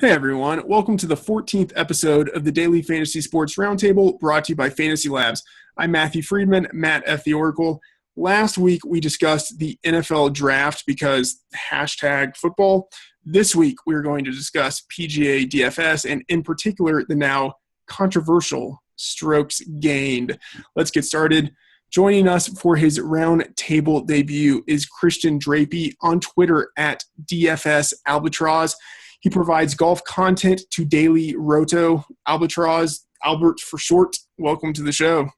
Hey everyone, welcome to the 14th episode of the Daily Fantasy Sports Roundtable brought to you by FantasyLabs. I'm Matthew Freedman, Matt F. the Oracle. Last week we discussed the NFL draft because hashtag football. This week we're going to discuss PGA DFS and in particular the now controversial strokes gained. Let's get started. Joining us for his roundtable debut is Christian Drappi on Twitter at DFS Albatross. He provides golf content to Daily Roto. Albatross, Albert for short, welcome to the show.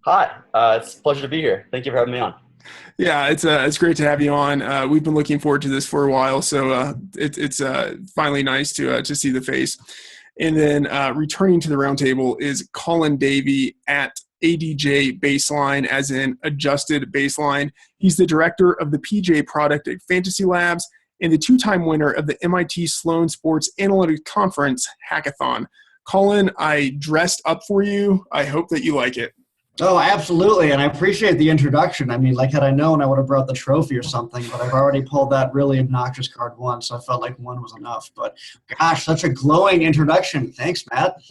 Hi, it's a pleasure to be here. Thank you for having me on. Yeah, it's great to have you on. We've been looking forward to this for a while, so it's finally nice to see the face. And then returning to the roundtable is Colin Davy at ADJ Baseline, as in adjusted baseline. He's the director of the PGA product at FantasyLabs and the two-time winner of the MIT Sloan Sports Analytics Conference Hackathon. Colin, I dressed up for you. I hope that you like it. Oh, absolutely, and I appreciate the introduction. I mean, like, had I known, I would have brought the trophy or something, but I've already pulled that really obnoxious card once, so I felt like one was enough. But, gosh, such a glowing introduction. Thanks, Matt.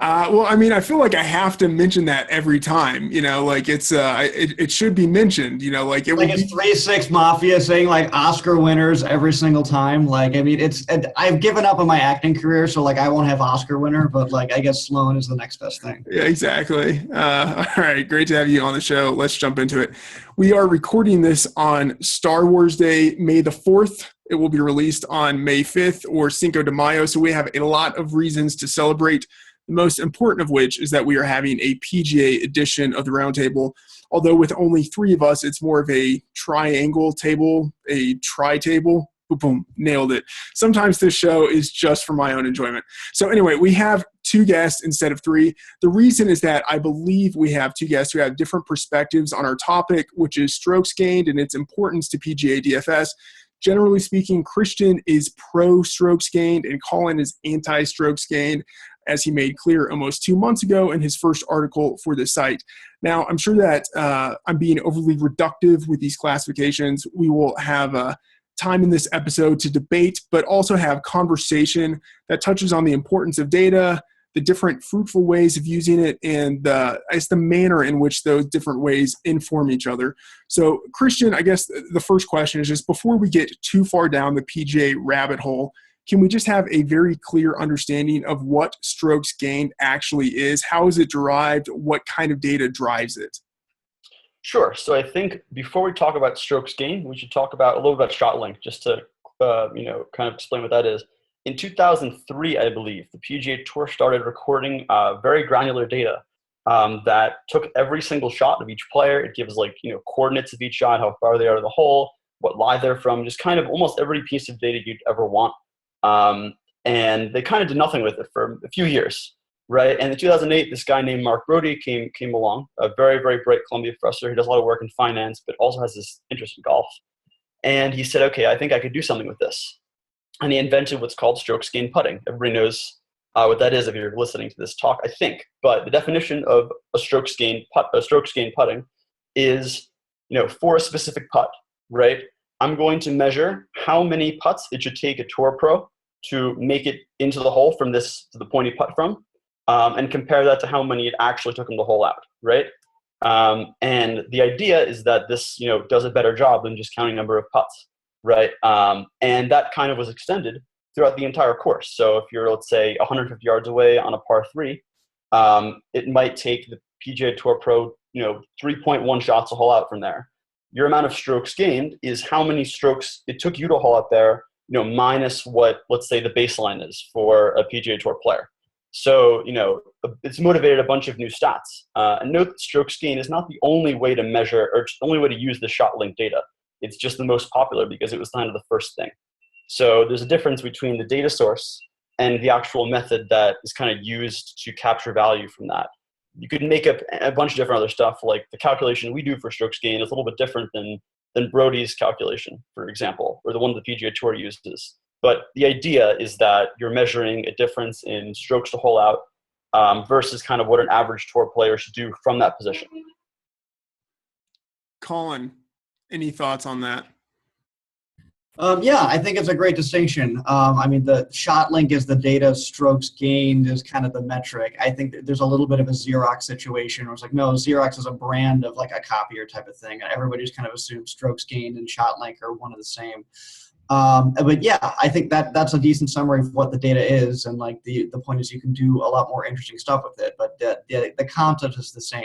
Well, I mean, I feel like I have to mention that every time, like it should be mentioned, like it like it's 3-6 Mafia saying, like, Oscar winners every single time. Like, I mean, I've given up on my acting career, so, like, I won't have Oscar winner, but, like, I guess Sloan is the next best thing. Yeah, exactly. All right, great to have you on the show. Let's jump into it. We are recording this on Star Wars Day, May the 4th. It will be released on May 5th or Cinco de Mayo, so we have a lot of reasons to celebrate, the most important of which is that we are having a PGA edition of the Roundtable. Although with only three of us, it's more of a triangle table, a tri-table. Boom, boom, nailed it. Sometimes this show is just for my own enjoyment. So anyway, we have two guests instead of three. The reason is that I believe we have two guests who have different perspectives on our topic, which is strokes gained and its importance to PGA DFS. Generally speaking, Christian is pro-strokes gained and Colin is anti-strokes gained, as he made clear almost 2 months ago in his first article for the site. Now, I'm sure that I'm being overly reductive with these classifications. We will have time in this episode to debate, but also have conversation that touches on the importance of data, the different fruitful ways of using it, and it's the manner in which those different ways inform each other. So, Christian, I guess the first question is just before we get too far down the PGA rabbit hole, can we just have a very clear understanding of what strokes gained actually is? How is it derived? What kind of data drives it? Sure. So I think before we talk about strokes gained, we should talk about a little bit about shot length, just to kind of explain what that is. In 2003, I believe, the PGA Tour started recording very granular data that took every single shot of each player. It gives coordinates of each shot, how far they are to the hole, what lie they're from, just kind of almost every piece of data you'd ever want. And they kind of did nothing with it for a few years. Right. And in 2008, this guy named Mark Brody came along, a very, very bright Columbia professor. He does a lot of work in finance, but also has this interest in golf. And he said, okay, I think I could do something with this. And he invented what's called strokes gained putting. Everybody knows what that is if you're listening to this talk, I think. But the definition of a strokes gained putting is, for a specific putt, right? I'm going to measure how many putts it should take a tour pro to make it into the hole from to the point he putt from. And compare that to how many it actually took him to hole out, right? And the idea is that this, does a better job than just counting number of putts, right? And that kind of was extended throughout the entire course. So if you're, let's say, 150 yards away on a par 3, it might take the PGA Tour Pro, 3.1 shots to hole out from there. Your amount of strokes gained is how many strokes it took you to hole out there, minus what, let's say, the baseline is for a PGA Tour player. So, it's motivated a bunch of new stats. And note that strokes gained is not the only way to measure or the only way to use the shot length data. It's just the most popular because it was kind of the first thing. So there's a difference between the data source and the actual method that is kind of used to capture value from that. You could make up a bunch of different other stuff, like the calculation we do for strokes gained is a little bit different than Brody's calculation, for example, or the one the PGA Tour uses. But the idea is that you're measuring a difference in strokes to hole out versus kind of what an average tour player should do from that position. Colin, any thoughts on that? Yeah, I think it's a great distinction. I mean, the shot link is the data, strokes gained is kind of the metric. I think that there's a little bit of a Xerox situation where it's like, no, Xerox is a brand of like a copier type of thing. Everybody just kind of assumes strokes gained and shot link are one of the same. But yeah, I think that's a decent summary of what the data is. And like the point is you can do a lot more interesting stuff with it, but the concept is the same.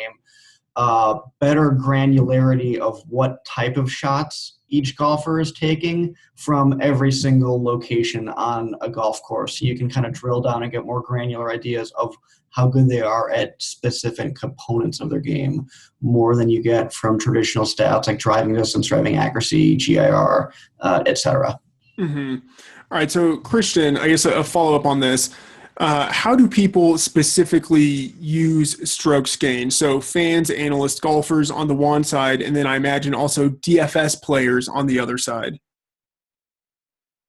Better granularity of what type of shots each golfer is taking from every single location on a golf course. So you can kind of drill down and get more granular ideas of how good they are at specific components of their game, more than you get from traditional stats like driving distance, driving accuracy, GIR, etc. Mm-hmm. All right. So Christian, I guess a follow-up on this. How do people specifically use strokes gained? So fans, analysts, golfers on the one side, and then I imagine also DFS players on the other side.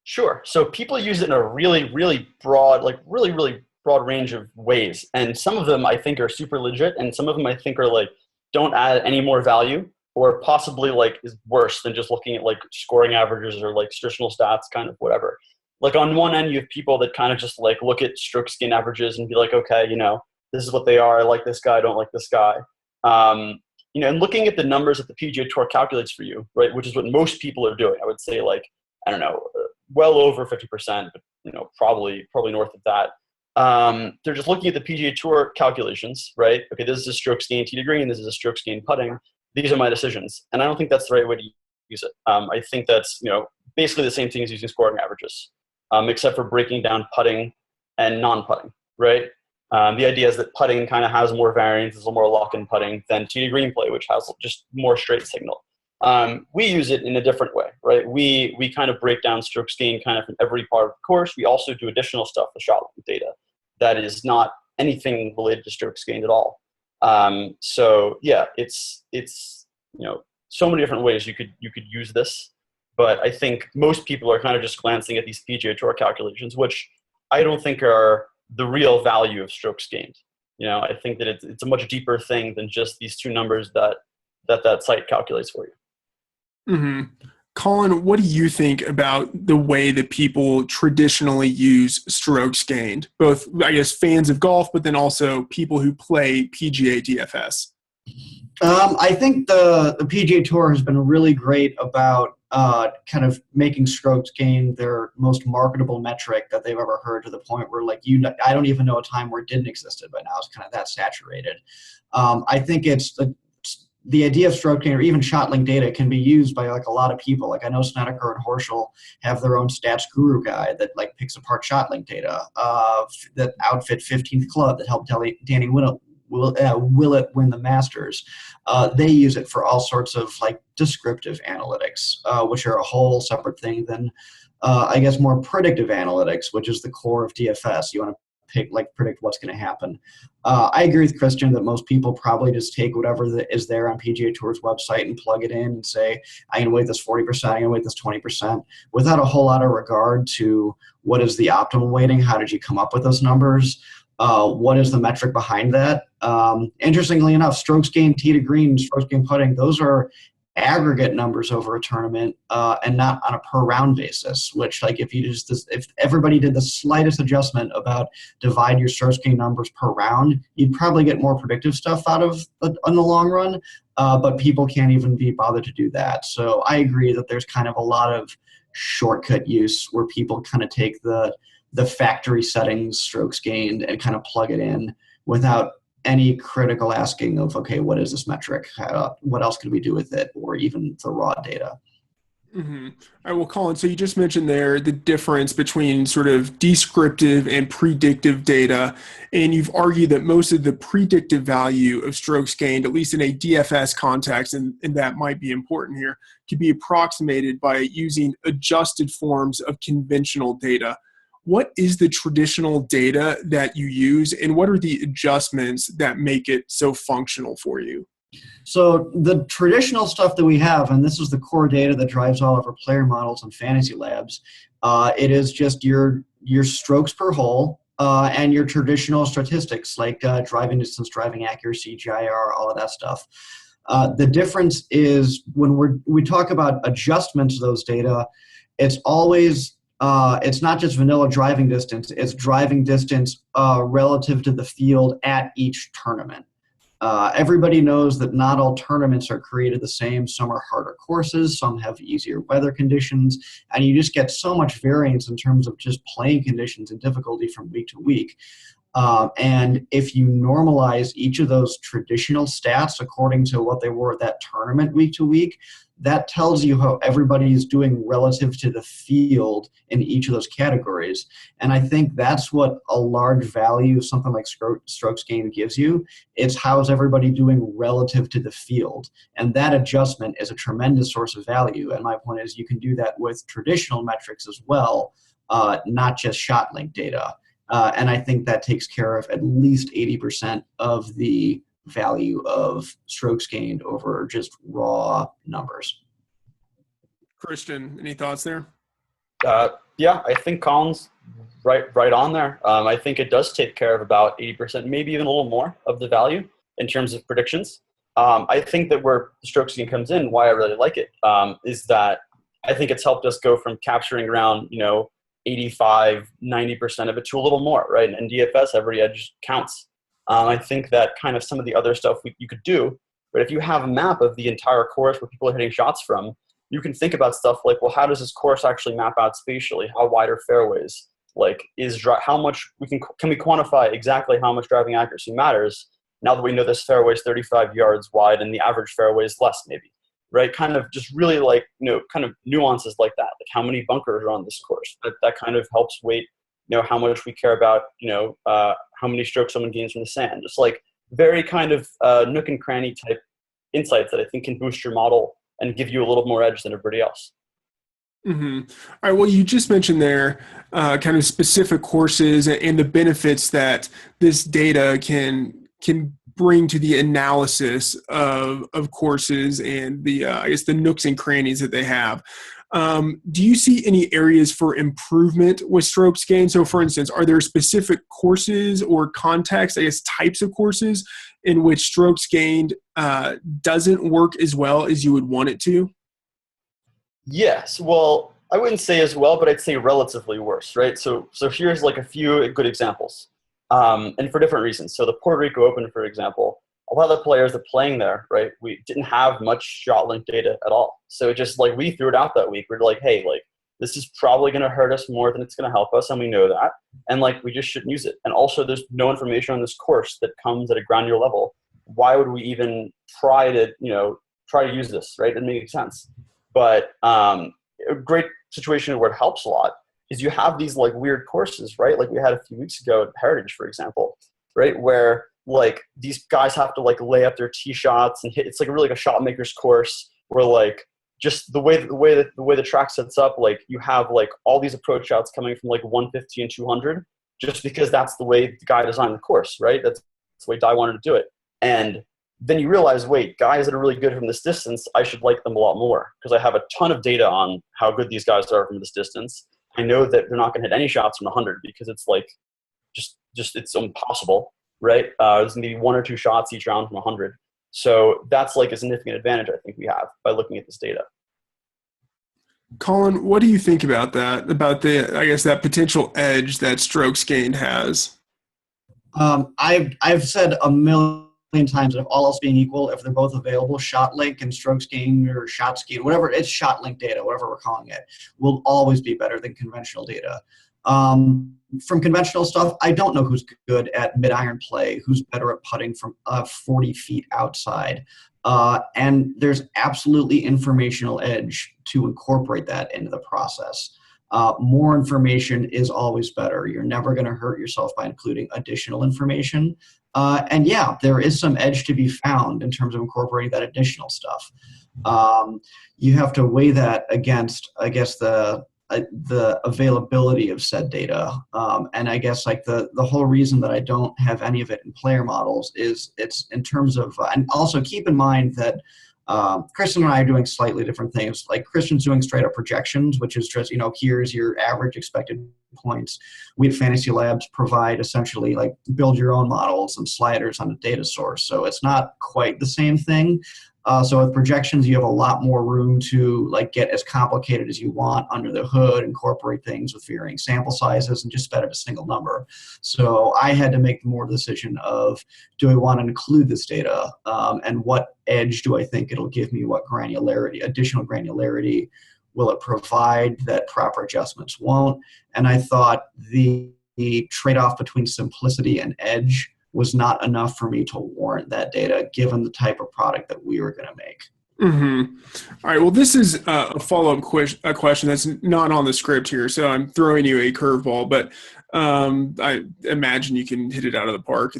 Sure. So people use it in a really, really broad, like really, really broad range of ways. And some of them I think are super legit, and some of them I think are like don't add any more value, or possibly like is worse than just looking at like scoring averages or like traditional stats, kind of whatever. Like on one end, you have people that kind of just like look at strokes gained averages and be like, okay, this is what they are. I like this guy. I don't like this guy. And looking at the numbers that the PGA Tour calculates for you, right, which is what most people are doing. I would say like, I don't know, well over 50%, but probably north of that. They're just looking at the PGA Tour calculations, right? Okay, this is a strokes gained tee to green. This is a strokes gained putting. These are my decisions, and I don't think that's the right way to use it. I think that's basically the same thing as using scoring averages. Except for breaking down putting and non-putting, right? The idea is that putting kind of has more variance, there's a little more lock-in putting than tee to green play, which has just more straight signal. We use it in a different way, right? We kind of break down strokes gained kind of in every part of the course. We also do additional stuff with shot link data that is not anything related to strokes gained at all. So yeah, it's so many different ways you could use this. But I think most people are kind of just glancing at these PGA Tour calculations, which I don't think are the real value of strokes gained. I think that it's a much deeper thing than just these two numbers that site calculates for you. Mm-hmm. Colin, what do you think about the way that people traditionally use strokes gained? Both, I guess, fans of golf, but then also people who play PGA DFS. I think the PGA Tour has been really great about kind of making strokes gained their most marketable metric that they've ever heard, to the point where I don't even know a time where it didn't exist, but now it's kind of that saturated. I think it's the idea of stroke gain or even shot link data can be used by like a lot of people. Like I know Snedeker and Horschel have their own stats guru guy that like picks apart shot link data. That outfit 15th Club that helped Danny will it win the Masters. They use it for all sorts of like descriptive analytics, which are a whole separate thing than I guess more predictive analytics, which is the core of DFS. You want to predict what's going to happen. I agree with Christian that most people probably just take whatever is there on PGA Tour's website and plug it in and say, I'm going to weight this 40%, I'm going to weight this 20%, without a whole lot of regard to what is the optimal weighting, how did you come up with those numbers, what is the metric behind that. Interestingly enough, strokes gained tee to green, strokes gained putting, those are aggregate numbers over a tournament and not on a per round basis, which like if everybody did the slightest adjustment about divide your strokes gained numbers per round, you'd probably get more predictive stuff out of in the long run, but people can't even be bothered to do that. So I agree that there's kind of a lot of shortcut use where people kind of take the factory settings strokes gained and kind of plug it in without any critical asking of, okay, what is this metric? What else can we do with it? Or even the raw data. Mm-hmm. All right, well, Colin, so you just mentioned there the difference between sort of descriptive and predictive data, and you've argued that most of the predictive value of strokes gained, at least in a DFS context, and that might be important here, could be approximated by using adjusted forms of conventional data. What is the traditional data that you use, and what are the adjustments that make it so functional for you? So the traditional stuff that we have, and this is the core data that drives all of our player models and FantasyLabs, it is just your strokes per hole and your traditional statistics like driving distance, driving accuracy, GIR, all of that stuff. The difference is when we talk about adjustments to those data, it's always it's not just vanilla driving distance, it's driving distance relative to the field at each tournament. Everybody knows that not all tournaments are created the same. Some are harder courses, some have easier weather conditions, and you just get so much variance in terms of just playing conditions and difficulty from week to week. And if you normalize each of those traditional stats according to what they were at that tournament week to week, that tells you how everybody is doing relative to the field in each of those categories. And I think that's what a large value of something like strokes gained gives you. It's how's everybody doing relative to the field. And that adjustment is a tremendous source of value. And my point is you can do that with traditional metrics as well, not just shot link data. And I think that takes care of at least 80% of the value of strokes gained over just raw numbers. Christian, any thoughts there? Yeah, I think Colin's right on there. I think it does take care of about 80%, maybe even a little more of the value in terms of predictions. I think that where the strokes gain comes in, why I really like it, is that I think it's helped us go from capturing around, 85, 90% of it to a little more, right? And in DFS, every edge counts. I think that kind of some of the other stuff you could do, but if you have a map of the entire course where people are hitting shots from, you can think about stuff like, well, how does this course actually map out spatially? How wide are fairways? Like, how much can we quantify exactly how much driving accuracy matters now that we know this fairway is 35 yards wide and the average fairway is less, maybe, right? Kind of just really kind of nuances like that, like how many bunkers are on this course. That kind of helps weight, how much we care about, how many strokes someone gains from the sand. Just like very kind of nook and cranny type insights that I think can boost your model and give you a little more edge than everybody else. Mm-hmm. All right. Well, you just mentioned there kind of specific courses and the benefits that this data can bring to the analysis of courses and the I guess the nooks and crannies that they have. Do you see any areas for improvement with strokes gained? So, for instance, are there specific courses or contexts, I guess, types of courses in which strokes gained doesn't work as well as you would want it to? Yes. Well, I wouldn't say as well, but I'd say relatively worse, right? So here's like a few good examples, and for different reasons. So the Puerto Rico Open, for example, a lot of the players that are playing there, right, we didn't have much shot link data at all. So it just like we threw it out that week. We're like, hey, like this is probably going to hurt us more than it's going to help us, and we know that. And like we just shouldn't use it. And also, there's no information on this course that comes at a granular level. Why would we even try to use this, right? It doesn't make sense. But a great situation where it helps a lot is you have these like weird courses, right? Like we had a few weeks ago at Heritage, for example, right? Where like these guys have to like lay up their tee shots and hit. It's like really like a shot maker's course where like just the way the track sets up, like you have like all these approach shots coming from like 150 and 200, just because that's the way the guy designed the course, right? That's the way Dai wanted to do it. And then you realize, wait, guys that are really good from this distance, I should like them a lot more because I have a ton of data on how good these guys are from this distance. I know that they're not going to hit any shots from 100 because it's like just it's impossible, right? There's going to be one or two shots each round from 100. So that's like a significant advantage I think we have by looking at this data. Colin, what do you think about that? About that potential edge that strokes gained has? I've said a million times that if all else being equal, if they're both available, shot link and strokes gained or shots gained, whatever, it's shot link data, whatever we're calling it, will always be better than conventional data. From conventional stuff, I don't know who's good at mid-iron play, who's better at putting from 40 feet outside. And there's absolutely informational edge to incorporate that into the process. More information is always better. You're never going to hurt yourself by including additional information. And yeah, there is some edge to be found in terms of incorporating that additional stuff. You have to weigh that against, I guess, the availability of said data. And I guess like the whole reason that I don't have any of it in player models is it's in terms of, and also keep in mind that Kristen and I are doing slightly different things. Like Kristen's doing straight up projections, which is just, here's your average expected points. We at FantasyLabs provide essentially like build your own models and sliders on a data source. So it's not quite the same thing. So with projections, you have a lot more room to like get as complicated as you want under the hood, incorporate things with varying sample sizes, and just bet at a single number. So I had to make more decision of, do I want to include this data, and what edge do I think it'll give me? What granularity, additional granularity, will it provide that proper adjustments won't? And I thought the trade-off between simplicity and edge was not enough for me to warrant that data, given the type of product that we were going to make. Mm-hmm. All right. Well, this is a follow-up question that's not on the script here, so I'm throwing you a curveball, but I imagine you can hit it out of the park.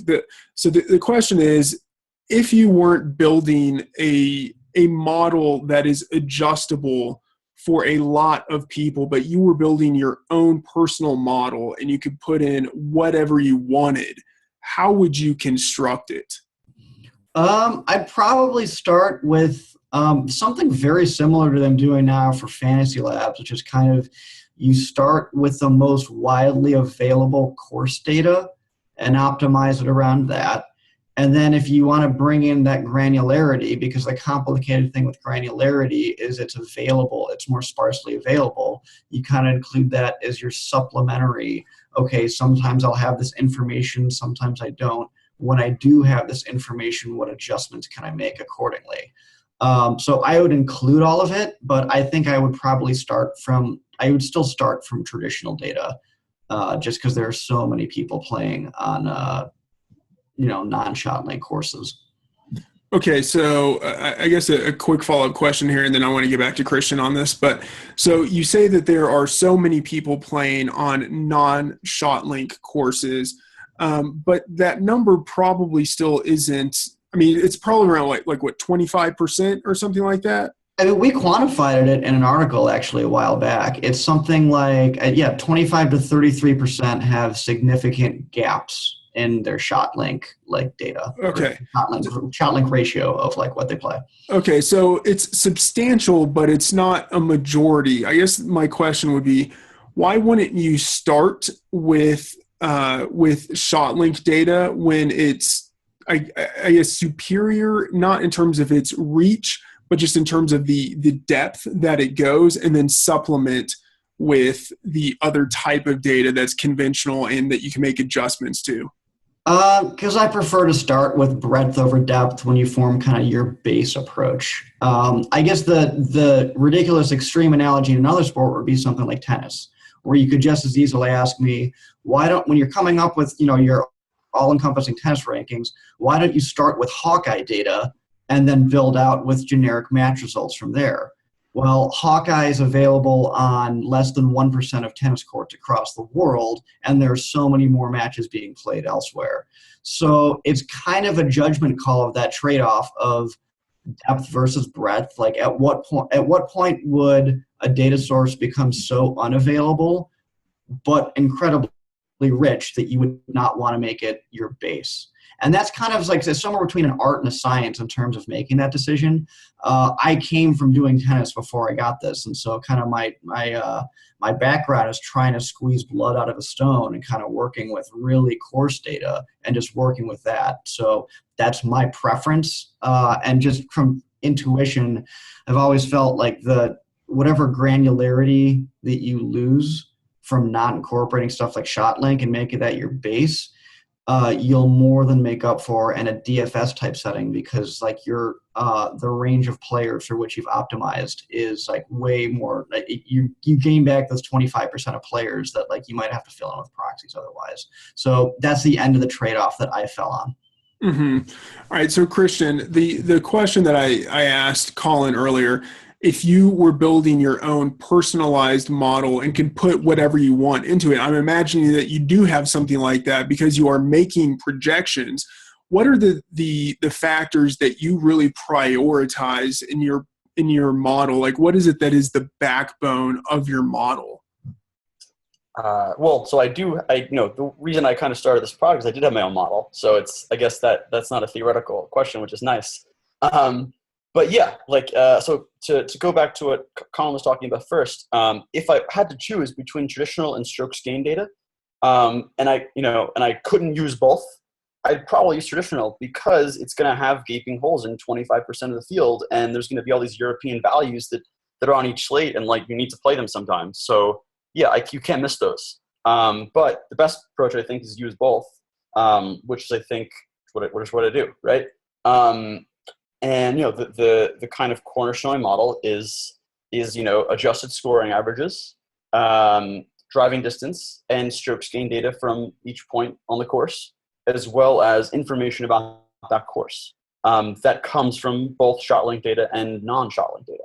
So the question is, if you weren't building a model that is adjustable for a lot of people, but you were building your own personal model and you could put in whatever you wanted, how would you construct it? I'd probably start with something very similar to them doing now for FantasyLabs, which is kind of, you start with the most widely available course data and optimize it around that. And then if you want to bring in that granularity, because the complicated thing with granularity is it's available, it's more sparsely available, you kind of include that as your supplementary. Okay, sometimes I'll have this information, sometimes I don't. When I do have this information, what adjustments can I make accordingly? So I would include all of it, but I think I would probably I would still start from traditional data, just because there are so many people playing on non-shot link courses. Okay, so I guess a quick follow-up question here, and then I want to get back to Christian on this. But so you say that there are so many people playing on non-shot link courses, but that number probably still isn't. I mean, it's probably around like what, 25% or something like that. I mean, we quantified it in an article actually a while back. It's something like 25 to 33% have significant gaps in their shot link like data. Okay. Shot link ratio of like what they play. Okay, so it's substantial, but it's not a majority. I guess my question would be, why wouldn't you start with shot link data when it's I guess superior, not in terms of its reach, but just in terms of the depth that it goes, and then supplement with the other type of data that's conventional and that you can make adjustments to? Because I prefer to start with breadth over depth when you form kind of your base approach. I guess the ridiculous extreme analogy in another sport would be something like tennis, where you could just as easily ask me, when you're coming up with your all-encompassing tennis rankings, why don't you start with Hawkeye data and then build out with generic match results from there? Well, Hawkeye is available on less than 1% of tennis courts across the world, and there are so many more matches being played elsewhere. So it's kind of a judgment call of that trade-off of depth versus breadth. Like at what point would a data source become so unavailable but incredibly rich that you would not want to make it your base? And that's kind of like somewhere between an art and a science in terms of making that decision. I came from doing tennis before I got this, and so kind of my background is trying to squeeze blood out of a stone and kind of working with really coarse data and just working with that. So that's my preference, and just from intuition, I've always felt like whatever granularity that you lose from not incorporating stuff like shot link and making that your base, you'll more than make up for in a DFS type setting, because like the range of players for which you've optimized is like way more. Like you gain back those 25% of players that like you might have to fill in with proxies otherwise. So that's the end of the trade-off that I fell on. Mm-hmm. All right. So Christian, the question that I asked Colin earlier, if you were building your own personalized model and can put whatever you want into it, I'm imagining that you do have something like that because you are making projections. What are the factors that you really prioritize in your model? Like, what is it that is the backbone of your model? So the reason I kind of started this product is I did have my own model. So I guess that's not a theoretical question, which is nice. But yeah, so to go back to what Colin was talking about first, if I had to choose between traditional and strokes gain data, and I couldn't use both, I'd probably use traditional because it's going to have gaping holes in 25% of the field, and there's going to be all these European values that are on each slate, and like you need to play them sometimes. So yeah, you can't miss those. But the best approach I think is use both, which is I think what I do, right? And the kind of cornerstone model is adjusted scoring averages, driving distance, and strokes gain data from each point on the course, as well as information about that course that comes from both shot length data and non-shot length data.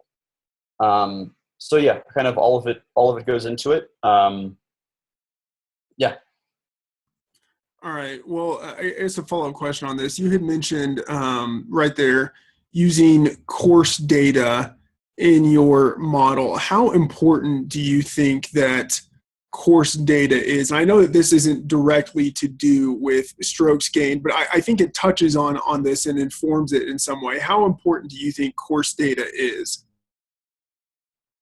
So yeah, kind of all of it goes into it. Yeah. All right. Well, it's a follow-up question on this. You had mentioned right there using course data in your model. How important do you think that course data is? And I know that this isn't directly to do with strokes gained, but I think it touches on this and informs it in some way. How important do you think course data is?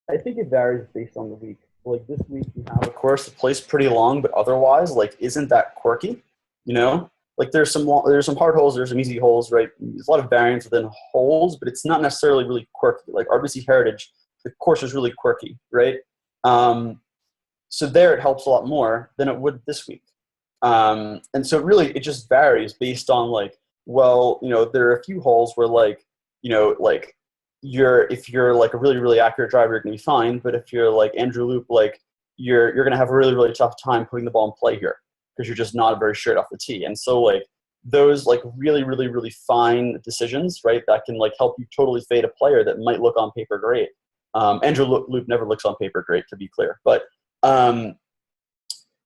I think it varies based on the week. Like this week, we have a course that plays pretty long, but otherwise, like, isn't that quirky? Like there's some hard holes, there's some easy holes, right? There's a lot of variance within holes, but it's not necessarily really quirky. Like RBC Heritage, the course is really quirky, right? So there it helps a lot more than it would this week. And so really it just varies based on there are a few holes where if you're like a really, really accurate driver, you're going to be fine. But if you're like Andrew Loop, like you're going to have a really, really tough time putting the ball in play here because you're just not very straight off the tee. And so like those like really, really, really fine decisions, right, that can like help you totally fade a player that might look on paper great. Andrew Loop never looks on paper great, to be clear, but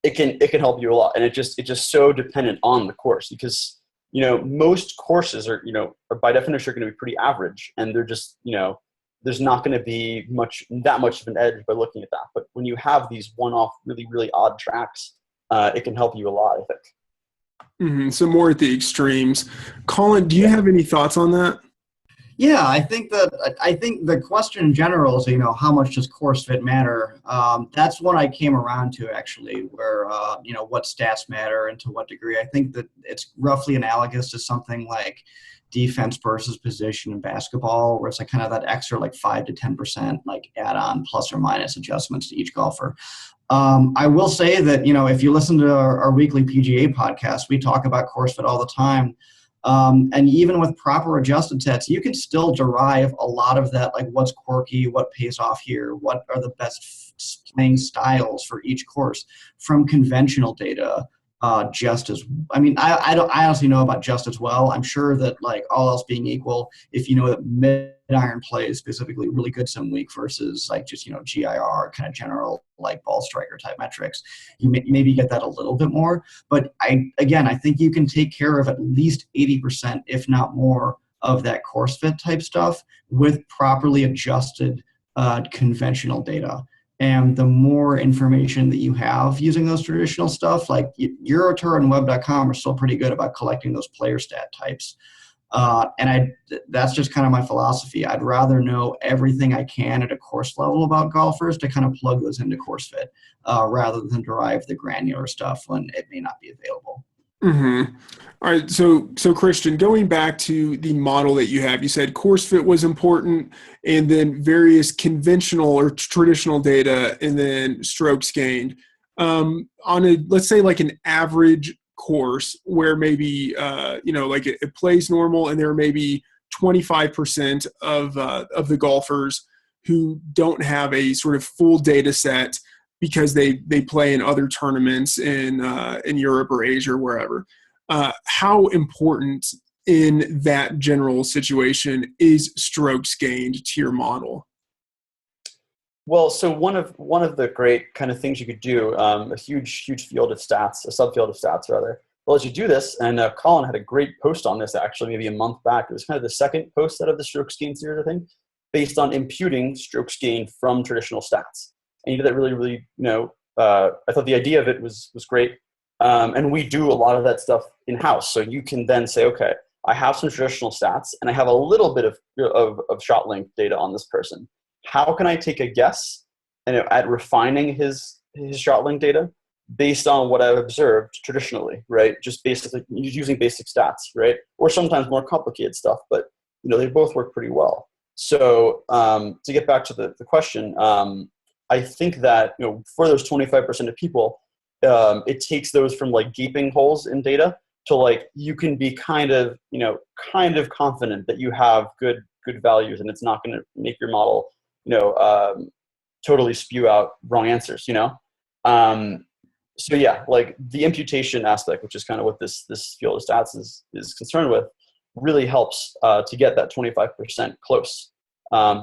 it can help you a lot. And it's just so dependent on the course because most courses are by definition are going to be pretty average, and they're just there's not going to be that much of an edge by looking at that. But when you have these one-off really, really odd tracks, it can help you a lot, I think. Mm-hmm. So more at the extremes. Colin, do you have any thoughts on that? Yeah, I think the question in general is, how much does course fit matter? That's what I came around to actually, where, what stats matter and to what degree. I think that it's roughly analogous to something like defense versus position in basketball, where it's like kind of that extra like 5 to 10% like add-on plus or minus adjustments to each golfer. I will say that, if you listen to our weekly PGA podcast, we talk about course fit all the time. And even with proper adjusted sets, you can still derive a lot of that, like what's quirky, what pays off here, what are the best playing styles for each course from conventional data. I honestly know about just as well. I'm sure that like all else being equal, if you know that mid-iron play is specifically really good some week versus like just, GIR kind of general like ball striker type metrics, you maybe get that a little bit more. But I think you can take care of at least 80%, if not more, of that course fit type stuff with properly adjusted conventional data. And the more information that you have using those traditional stuff, like Eurotour and Web.com are still pretty good about collecting those player stat types. That's just kind of my philosophy. I'd rather know everything I can at a course level about golfers to kind of plug those into course fit rather than derive the granular stuff when it may not be available. Mm-hmm. All right. So Christian, going back to the model that you have, you said course fit was important and then various conventional or traditional data and then strokes gained. Let's say like an average course where maybe, like it plays normal and there may be 25% of the golfers who don't have a sort of full data set because they play in other tournaments in Europe or Asia or wherever. How important in that general situation is strokes gained to your model? Well, so one of the great kind of things you could do, a huge field of stats, a subfield of stats rather. Well, as you do this, and Colin had a great post on this actually maybe a month back. It was kind of the second post out of the strokes gain series, I think, based on imputing strokes gain from traditional stats. And he did that really, really, I thought the idea of it was great. And we do a lot of that stuff in-house. So you can then say, okay, I have some traditional stats and I have a little bit of shot length data on this person. How can I take a guess at refining his shot length data based on what I've observed traditionally, right? Just basically using basic stats, right? Or sometimes more complicated stuff, but they both work pretty well. So to get back to the question, I think that for those 25% of people, it takes those from like gaping holes in data to like you can be kind of confident that you have good values, and it's not going to make your model totally spew out wrong answers. So yeah, like the imputation aspect, which is kind of what this field of stats is concerned with, really helps to get that 25% close,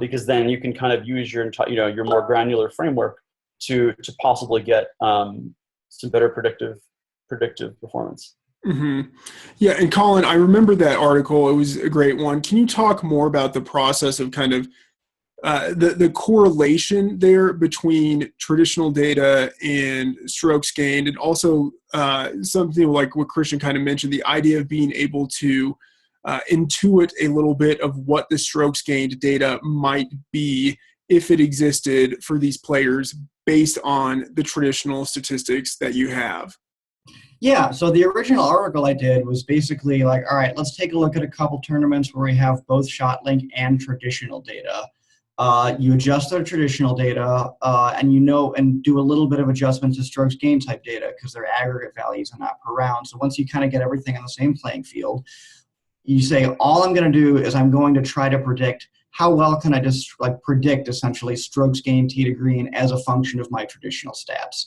because then you can kind of use your your more granular framework to possibly get some better predictive performance. Mm-hmm. Yeah, and Colin, I remember that article. It was a great one. Can you talk more about the process of kind of the correlation there between traditional data and strokes gained, and also something like what Christian kind of mentioned, the idea of being able to intuit a little bit of what the strokes gained data might be if it existed for these players based on the traditional statistics that you have? Yeah, so the original article I did was basically like, all right, let's take a look at a couple tournaments where we have both ShotLink and traditional data. You adjust their traditional data, and do a little bit of adjustment to strokes gain type data because they're aggregate values and not per round. So once you kind of get everything on the same playing field, you say, all I'm going to do is I'm going to try to predict how well can I just like predict essentially strokes gained tee to green as a function of my traditional stats.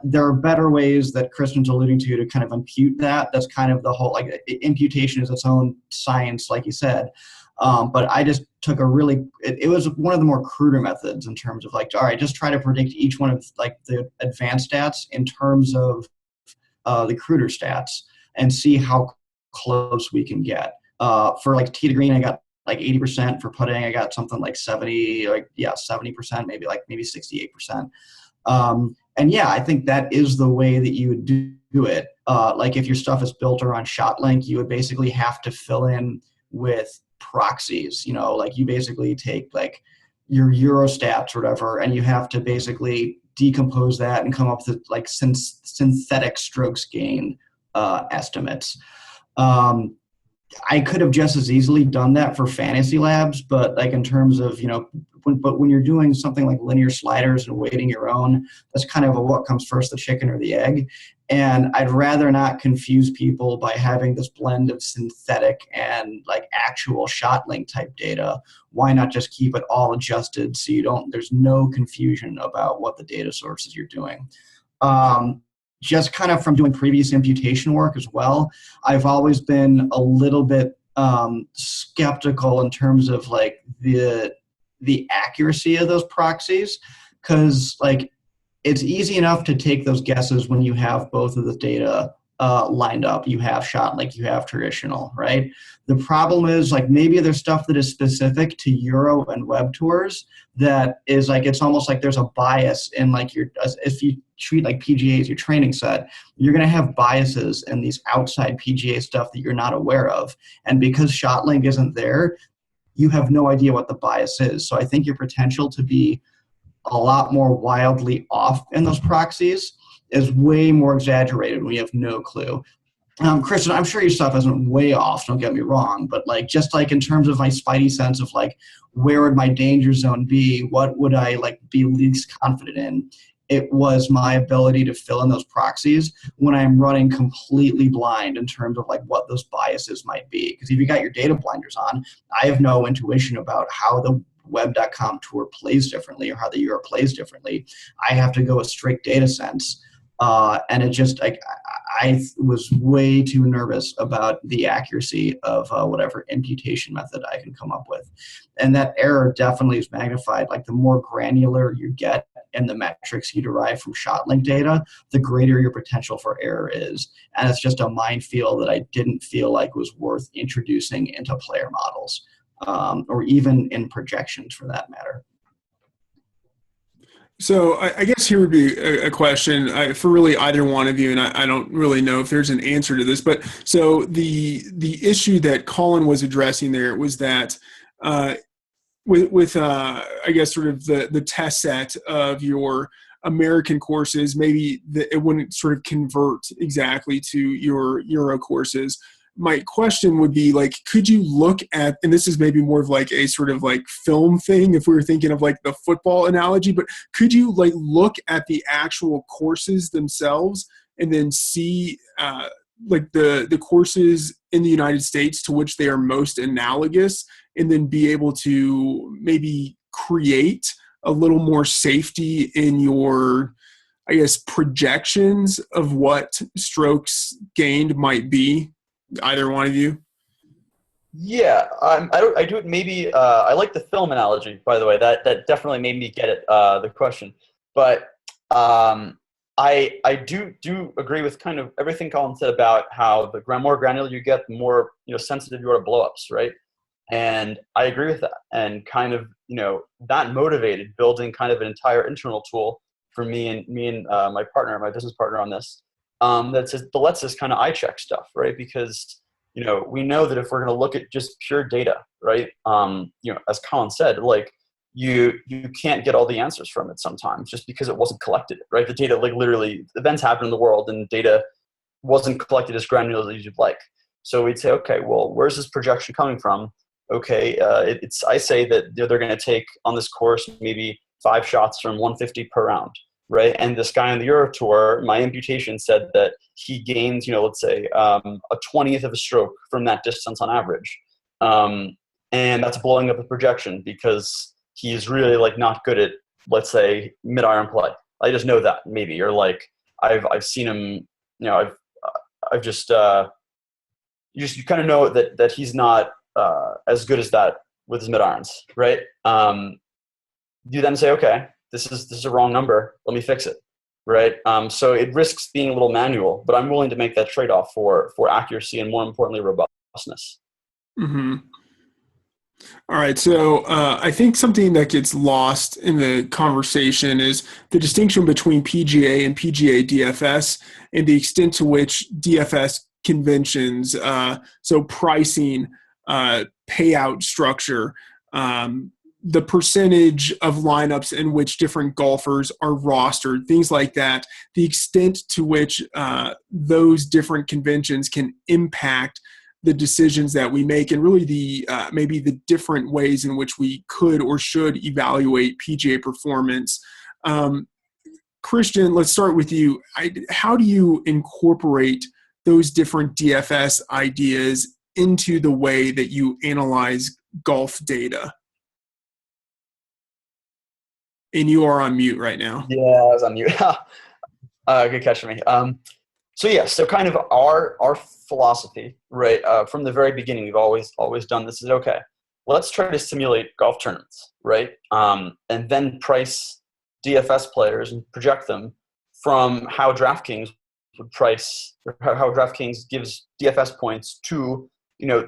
There are better ways that Kristen's alluding to kind of impute that. That's kind of the whole, like, imputation is its own science, like you said. But I just took it was one of the more cruder methods in terms of like, all right, just try to predict each one of like the advanced stats in terms of the cruder stats and see how close we can get. For like tee to green, I got like 80%. For putting, I got something like 70%, maybe 68%. And yeah, I think that is the way that you would do it. Like if your stuff is built around ShotLink, you would basically have to fill in with proxies. Like you basically take like your Eurostats or whatever, and you have to basically decompose that and come up with like synthetic strokes gain estimates. I could have just as easily done that for FantasyLabs, but like in terms of, when you're doing something like linear sliders and weighting your own, that's kind of what comes first, the chicken or the egg. And I'd rather not confuse people by having this blend of synthetic and like actual ShotLink type data. Why not just keep it all adjusted so there's no confusion about what the data sources you're doing. Just kind of from doing previous imputation work as well, I've always been a little bit skeptical in terms of like the accuracy of those proxies, because like it's easy enough to take those guesses when you have both of the data lined up. You have ShotLink, you have traditional, right? The problem is like maybe there's stuff that is specific to Euro and Web tours that is like, it's almost like there's a bias in like if you treat like PGA as your training set, you're going to have biases in these outside PGA stuff that you're not aware of. And because ShotLink isn't there, you have no idea what the bias is. So I think your potential to be a lot more wildly off in those proxies is way more exaggerated when you have no clue. Kristen, I'm sure your stuff isn't way off, don't get me wrong, but like just like in terms of my spidey sense of like where would my danger zone be, what would I like be least confident in, it was my ability to fill in those proxies when I'm running completely blind in terms of like what those biases might be. Because if you got your data blinders on, I have no intuition about how the web.com tour plays differently or how the Euro plays differently. I have to go with strict data sense. And it just like I was way too nervous about the accuracy of whatever imputation method I can come up with. And that error definitely is magnified. Like the more granular you get in the metrics you derive from ShotLink data, the greater your potential for error is. And it's just a minefield that I didn't feel like was worth introducing into player models, or even in projections for that matter. So I guess here would be a question for really either one of you, and I don't really know if there's an answer to this, but so the issue that Colin was addressing there was that with I guess sort of the test set of your American courses, maybe it wouldn't sort of convert exactly to your Euro courses. My question would be like, could you look at, and this is maybe more of like a sort of like film thing if we were thinking of like the football analogy, but could you like look at the actual courses themselves and then see like the courses in the United States to which they are most analogous, and then be able to maybe create a little more safety in your, I guess, projections of what strokes gained might be? Either one of you? Yeah, I do it maybe. I like the film analogy, by the way. That definitely made me get it. The question, but I do agree with kind of everything Colin said about how the more granular you get, the more sensitive you are to blowups, right? And I agree with that. And kind of that motivated building kind of an entire internal tool for me and my partner, my business partner on this. That lets us kind of eye check stuff, right? Because we know that if we're going to look at just pure data, right? As Colin said, like you can't get all the answers from it sometimes just because it wasn't collected, right? The data, like literally, events happen in the world, and data wasn't collected as granularly as you'd like. So we'd say, okay, well, where's this projection coming from? Okay, I say that they're going to take on this course maybe 5 shots from 150 per round. Right. And this guy on the Euro Tour, my imputation said that he gains, let's say a 20th of a stroke from that distance on average. And that's blowing up the projection because he's really like not good at, let's say, mid-iron play. I just know that maybe, or like I've seen him, I've just, you kind of know that he's not as good as that with his mid-irons. Right. You then say, okay, this is a wrong number. Let me fix it, right? So it risks being a little manual, but I'm willing to make that trade-off for accuracy and, more importantly, robustness. Mm-hmm. All right. So I think something that gets lost in the conversation is the distinction between PGA and PGA DFS and the extent to which DFS conventions, so pricing, payout structure, the percentage of lineups in which different golfers are rostered, things like that, the extent to which those different conventions can impact the decisions that we make, and really the maybe the different ways in which we could or should evaluate PGA performance. Christian, let's start with you. How do you incorporate those different DFS ideas into the way that you analyze golf data? And you are on mute right now. Yeah, I was on mute. Good catch for me. So kind of our philosophy, right, from the very beginning, we've always done this is, okay, let's try to simulate golf tournaments, right, and then price DFS players and project them from how DraftKings would price, or how DraftKings gives DFS points to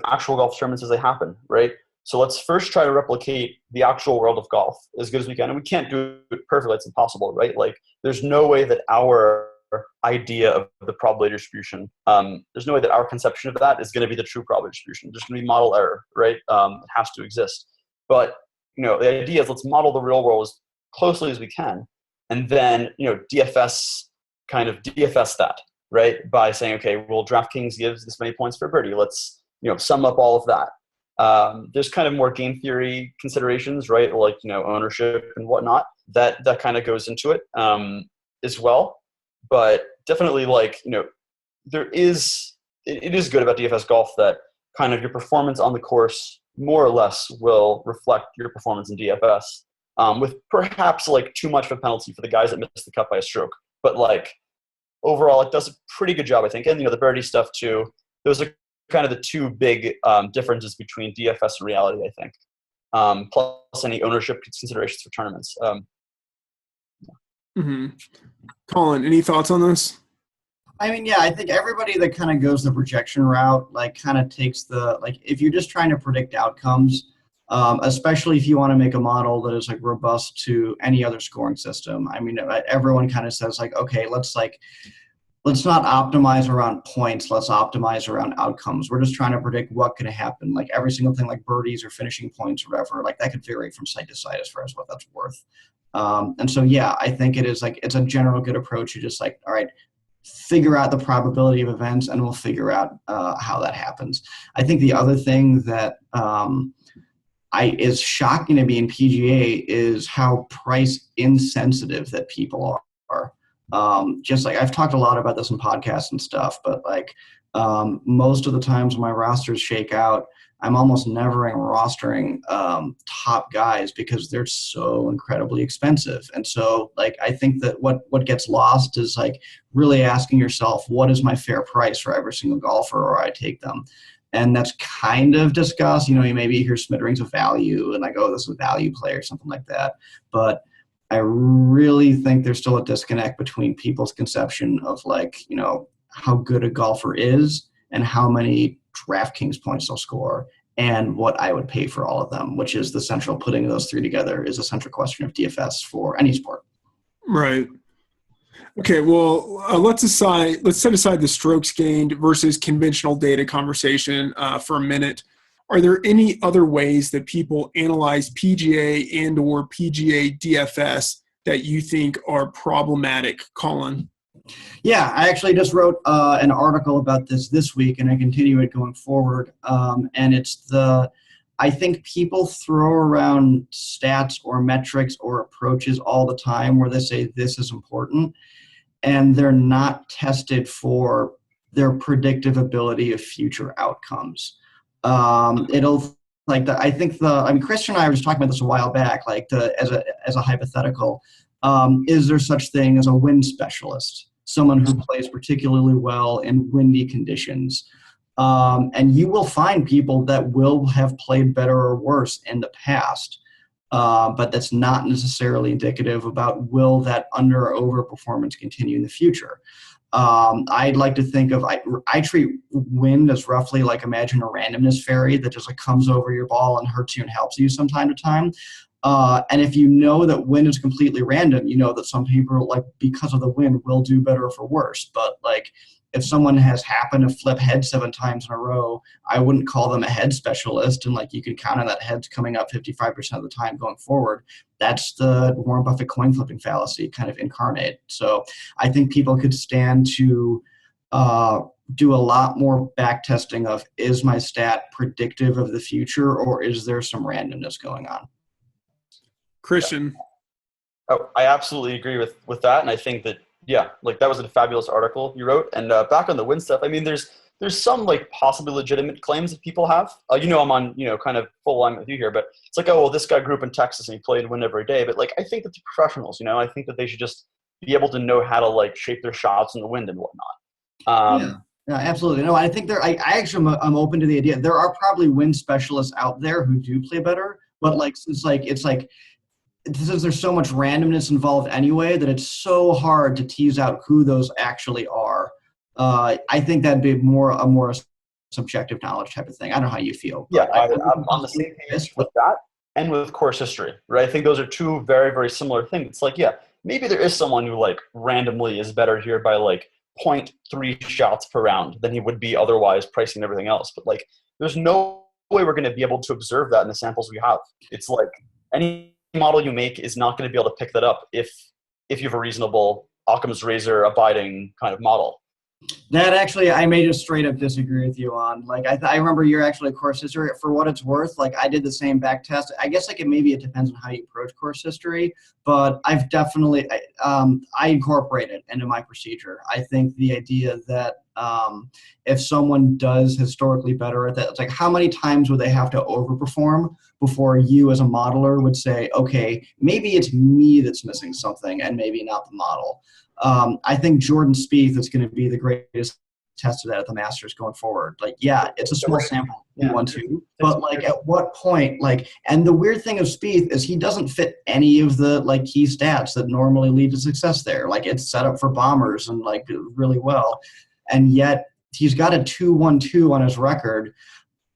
actual golf tournaments as they happen, right? So let's first try to replicate the actual world of golf as good as we can. And we can't do it perfectly. It's impossible, right? Like there's no way that our idea of the probability distribution, there's no way that our conception of that is going to be the true probability distribution. There's going to be model error, right? It has to exist. But, the idea is let's model the real world as closely as we can. And then, DFS that, right? By saying, okay, well, DraftKings gives this many points for birdie. Let's, sum up all of that. There's kind of more game theory considerations, right? Like, ownership and whatnot that kind of goes into it as well. But definitely it is good about DFS golf that kind of your performance on the course more or less will reflect your performance in DFS, with perhaps too much of a penalty for the guys that missed the cut by a stroke. But overall, it does a pretty good job, I think. And, the birdie stuff too. Those are kind of the two big differences between DFS and reality, I think. Plus any ownership considerations for tournaments. Mm-hmm. Colin, any thoughts on this? I mean, yeah, I think everybody that kind of goes the projection route, kind of takes if you're just trying to predict outcomes, especially if you want to make a model that is robust to any other scoring system. I mean, everyone kind of says okay, let's not optimize around points. Let's optimize around outcomes. We're just trying to predict what could happen. Every single thing, birdies or finishing points or whatever, that could vary from site to site as far as what that's worth. And so, yeah, I think it is like, it's a general good approach to just like, all right, figure out the probability of events and we'll figure out how that happens. I think the other thing that is shocking to me in PGA is how price insensitive that people are. Just like I've talked a lot about this in podcasts and stuff, but like most of the times when my rosters shake out, I'm almost never rostering top guys because they're so incredibly expensive. And so like I think that what gets lost is like really asking yourself, what is my fair price for every single golfer or I take them? And that's kind of discussed. You know, you maybe hear smitterings of value and like, oh, this is a value play or something like that. But I really think there's still a disconnect between people's conception of like, you know, how good a golfer is and how many DraftKings points they'll score and what I would pay for all of them, which is the central, putting those three together is a central question of DFS for any sport. Right. Okay, well, let's set aside the strokes gained versus conventional data conversation for a minute. Are there any other ways that people analyze PGA and or PGA DFS that you think are problematic, Colin? Yeah, I actually just wrote an article about this week, and I continue it going forward. And it's I think people throw around stats or metrics or approaches all the time where they say this is important, and they're not tested for their predictive ability of future outcomes. I mean, Christian and I were just talking about this a while back, like as a hypothetical. Is there such thing as a wind specialist? Someone who plays particularly well in windy conditions. And you will find people that will have played better or worse in the past, but that's not necessarily indicative about will that under or over performance continue in the future. I'd like to think of, I treat wind as roughly like imagine a randomness fairy that just like comes over your ball and hurts you and helps you from time to time. And if you know that wind is completely random, you know that some people, like, because of the wind, will do better or for worse. But like, if someone has happened to flip heads 7 times in a row, I wouldn't call them a head specialist. And like, you could count on that heads coming up 55% of the time going forward. That's the Warren Buffett coin flipping fallacy kind of incarnate. So I think people could stand to do a lot more back testing of, is my stat predictive of the future, or is there some randomness going on? Christian. Oh, I absolutely agree with that. And I think that, yeah, like that was a fabulous article you wrote. And back on the win stuff, I mean, there's some like possibly legitimate claims that people have. I'm on, kind of full line with you here, but it's like, oh, well, this guy grew up in Texas and he played win every day. But like, I think that the professionals, I think that they should just be able to know how to like shape their shots in the wind and whatnot. Yeah, absolutely. No, I think I'm open to the idea. There are probably wind specialists out there who do play better, but like, since there's so much randomness involved anyway, that it's so hard to tease out who those actually are. I think that'd be a more subjective knowledge type of thing. I don't know how you feel. Yeah, I'm on the same page with that and with course history, right? I think those are two very, very similar things. It's like, yeah, maybe there is someone who like randomly is better here by like 0.3 shots per round than he would be otherwise pricing everything else. But like, there's no way we're going to be able to observe that in the samples we have. It's like any model you make is not going to be able to pick that up if you have a reasonable Occam's razor abiding kind of model. That actually, I may just straight up disagree with you on. Like, I remember you're actually a course history. For what it's worth, like I did the same back test. I guess like it depends on how you approach course history, but I've definitely I incorporate it into my procedure. I think the idea that if someone does historically better at that, it's like how many times would they have to overperform before you as a modeler would say, okay, maybe it's me that's missing something and maybe not the model. I think Jordan Spieth is going to be the greatest test of that at the Masters going forward. Like, yeah, it's a small sample, but like at what point, like, and the weird thing of Spieth is he doesn't fit any of the like key stats that normally lead to success there. Like it's set up for bombers and like really well. And yet he's got a 2-1-2 on his record.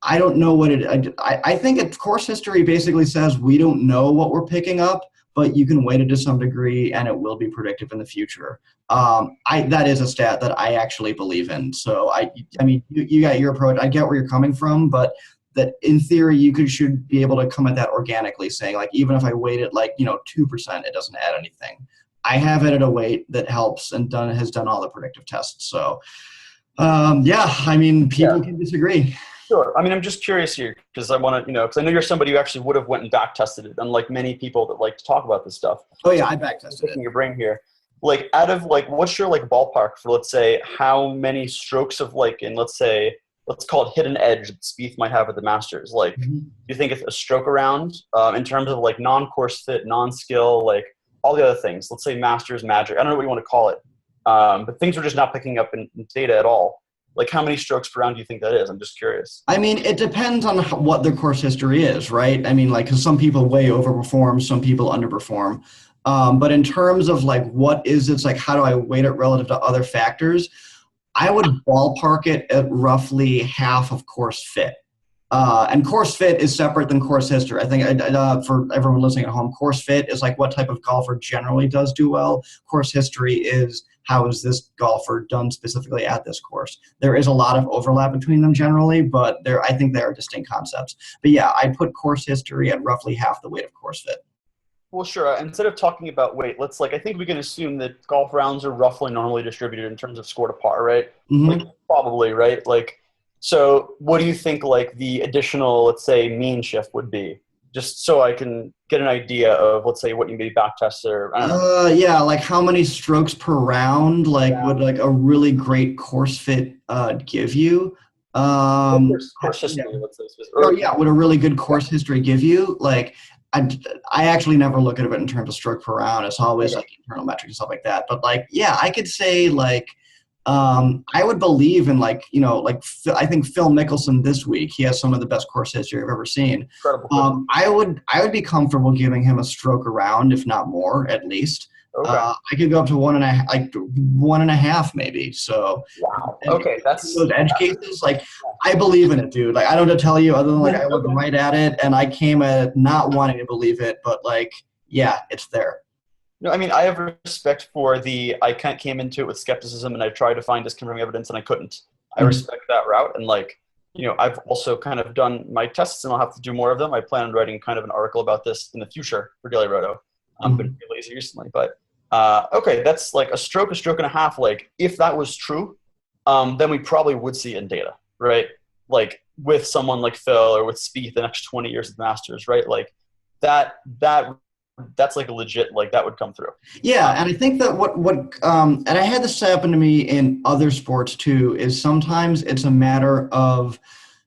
I don't know what I think course history basically says we don't know what we're picking up, but you can weight it to some degree and it will be predictive in the future. That is a stat that I actually believe in. So I mean, you got your approach. I get where you're coming from, but that in theory you should be able to come at that organically, saying like, even if I weight it like, 2%, it doesn't add anything. I have it at a weight that helps and has done all the predictive tests. So I mean, people can disagree. Sure. I mean, I'm just curious here because I want to, because I know you're somebody who actually would have went and back tested it, unlike many people that like to talk about this stuff. Oh yeah, I back tested it. Picking your brain here. Like, out of like, what's your like ballpark for, let's say, how many strokes of like, in let's call it hidden edge that Spieth might have at the Masters? Like, do you think it's a stroke around in terms of like non-course fit, non-skill, like all the other things? Let's say Masters magic. I don't know what you want to call it, but things we're just not picking up in data at all. Like, how many strokes per round do you think that is? I'm just curious. I mean, it depends on what their course history is, right? I mean, like, because some people way overperform, some people underperform. But in terms of like, what is it's like, how do I weight it relative to other factors? I would ballpark it at roughly half of course fit. And course fit is separate than course history. I think for everyone listening at home, course fit is like what type of golfer generally does do well. Course history is how is this golfer done specifically at this course. There is a lot of overlap between them generally, but I think they are distinct concepts. But yeah, I put course history at roughly half the weight of course fit. Well, sure. Instead of talking about weight, I think we can assume that golf rounds are roughly normally distributed in terms of score to par, right? Like, probably, right? Like, so what do you think like the additional, let's say, mean shift would be? Just so I can get an idea of, let's say, what you maybe back test or I don't know. Yeah, like how many strokes per round would like a really great course fit give you? Course history, let's say. Would a really good course history give you? Like, I actually never look at it in terms of stroke per round. It's always like internal metrics and stuff like that. But like, yeah, I could say like, I would believe in like, I think Phil Mickelson this week, he has some of the best course history I've ever seen. Incredible. I would be comfortable giving him a stroke a round, if not more, at least. Okay. I could go up to 1.5 maybe. So wow. Okay, that's those edge cases. Like, I believe in it, dude. Like, I don't know what to tell you other than like I look right at it and I came at it not wanting to believe it, but like, yeah, it's there. No, I mean, I have respect for I came into it with skepticism and I tried to find disconfirming evidence and I couldn't. I respect that route. And like, I've also kind of done my tests and I'll have to do more of them. I plan on writing kind of an article about this in the future for Daily Roto. I've been lazy recently, but okay, that's like a stroke and a half. Like, if that was true, then we probably would see it in data, right? Like with someone like Phil or with Spieth the next 20 years at the Masters, right? Like that's like a legit, like that would come through. Yeah, and I think that and I had this happen to me in other sports too, is sometimes it's a matter of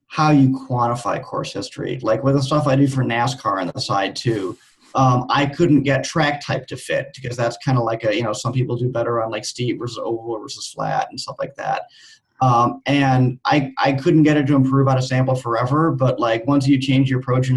how you quantify course history. Like with the stuff I do for NASCAR on the side too, I couldn't get track type to fit because that's kind of like some people do better on like steep versus oval versus flat and stuff like that. And I couldn't get it to improve out of sample forever, but like once you change your approach and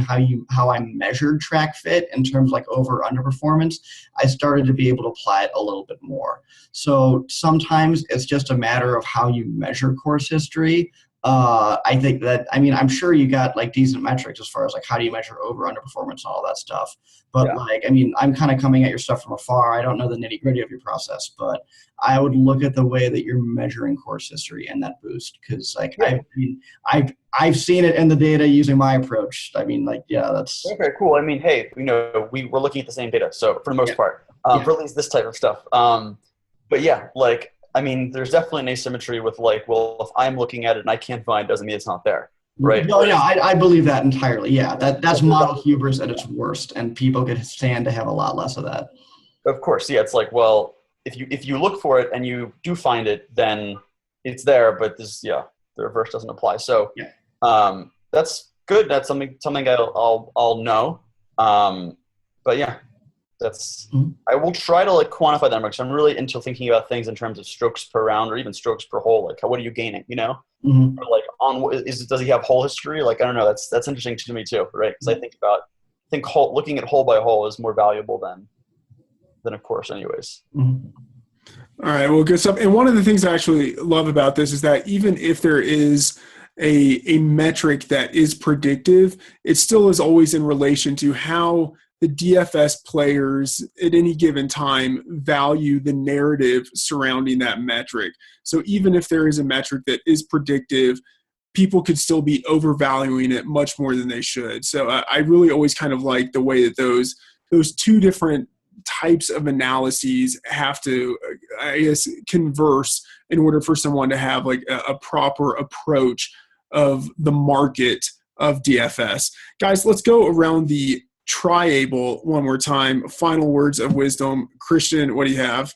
how I measured track fit in terms of like over under performance, I started to be able to apply it a little bit more. So sometimes it's just a matter of how you measure course history. I think that, I'm sure you got like decent metrics as far as like how do you measure over under performance and all that stuff. But I'm kind of coming at your stuff from afar. I don't know the nitty gritty of your process, but I would look at the way that you're measuring course history and that boost. Cause like, I've seen it in the data using my approach. That's okay, cool. Hey, we're looking at the same data. So for the most part, for at least this type of stuff. But yeah, like, there's definitely an asymmetry with like, well, if I'm looking at it and I can't find, doesn't mean it's not there, right? No, yeah, I believe that entirely. Yeah, that's model hubris at its worst, and people could stand to have a lot less of that. Of course, yeah. It's like, well, if you look for it and you do find it, then it's there. But the reverse doesn't apply. So that's good. That's something I'll know. But yeah. I will try to like quantify that number because I'm really into thinking about things in terms of strokes per round or even strokes per hole. Like, what are you gaining? Or like does he have hole history? Like, I don't know. That's interesting to me too, right? Because I think looking at hole by hole is more valuable than of course, anyways. All right, well, good stuff. And one of the things I actually love about this is that even if there is a metric that is predictive, it still is always in relation to how the DFS players at any given time value the narrative surrounding that metric. So even if there is a metric that is predictive, people could still be overvaluing it much more than they should. So I really always kind of like the way that those two different types of analyses have to, I guess, converse in order for someone to have like a proper approach of the market of DFS. Guys, let's go around the triable one more time. Final words of wisdom. Christian, what do you have?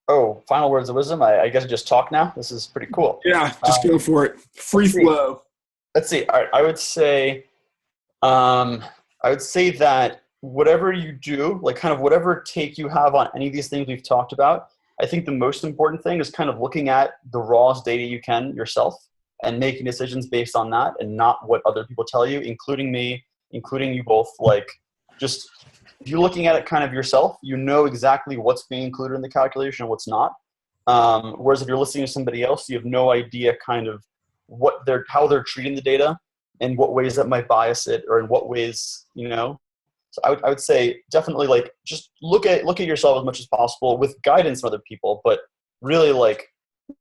Oh, final words of wisdom. I guess I just talk now. This is pretty cool. Yeah, just go for it. Free flow. Let's see. All right. I would say that whatever you do, like kind of whatever take you have on any of these things we've talked about, I think the most important thing is kind of looking at the rawest data you can yourself and making decisions based on that and not what other people tell you, including me, including you both. Like, just if you're looking at it kind of yourself, you know exactly what's being included in the calculation and what's not. Whereas if you're listening to somebody else, you have no idea kind of how they're treating the data and what ways that might bias it or in what ways, you know. So I would say definitely like just look at yourself as much as possible with guidance from other people, but really like,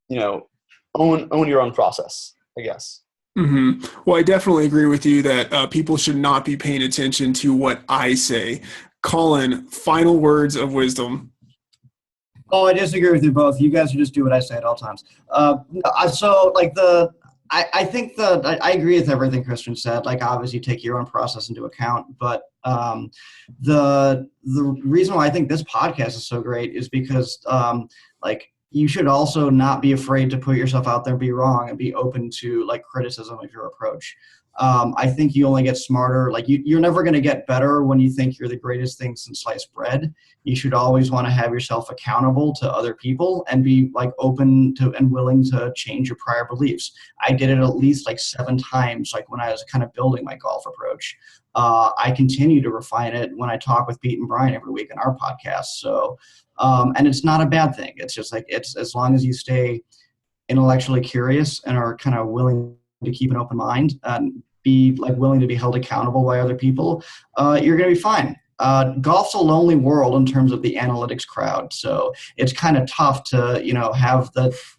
you know, own your own process, I guess. Mm-hmm. Well, I definitely agree with you that people should not be paying attention to what I say. Colin, final words of wisdom. Oh, I disagree with you both. You guys should just do what I say at all times. I think I agree with everything Christian said. Like, obviously, take your own process into account. But the reason why I think this podcast is so great is because you should also not be afraid to put yourself out there and be wrong and be open to like criticism of your approach. I think you only get smarter. Like you're never going to get better when you think you're the greatest thing since sliced bread. You should always want to have yourself accountable to other people and be like open to and willing to change your prior beliefs. I did it at least like 7 times, like when I was kind of building my golf approach. I continue to refine it when I talk with Pete and Brian every week on our podcast. So, and it's not a bad thing. It's just like, it's as long as you stay intellectually curious and are kind of willing to keep an open mind and be like willing to be held accountable by other people, you're going to be fine. Golf's a lonely world in terms of the analytics crowd. So it's kind of tough to, you know, have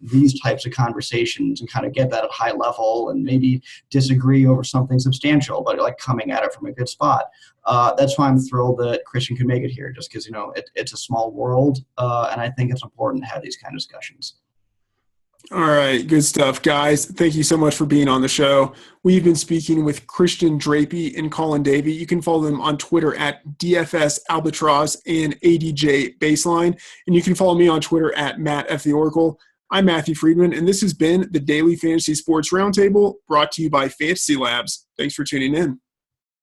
these types of conversations and kind of get that at high level and maybe disagree over something substantial, but like coming at it from a good spot. That's why I'm thrilled that Christian could make it here, just because, you know, it's a small world. And I think it's important to have these kind of discussions. All right, good stuff, guys. Thank you so much for being on the show. We've been speaking with Christian Drappi and Colin Davy. You can follow them on Twitter at DFS Albatross and ADJ Baseline. And you can follow me on Twitter at Matt F. The Oracle. I'm Matthew Freedman, and this has been the Daily Fantasy Sports Roundtable brought to you by FantasyLabs. Thanks for tuning in.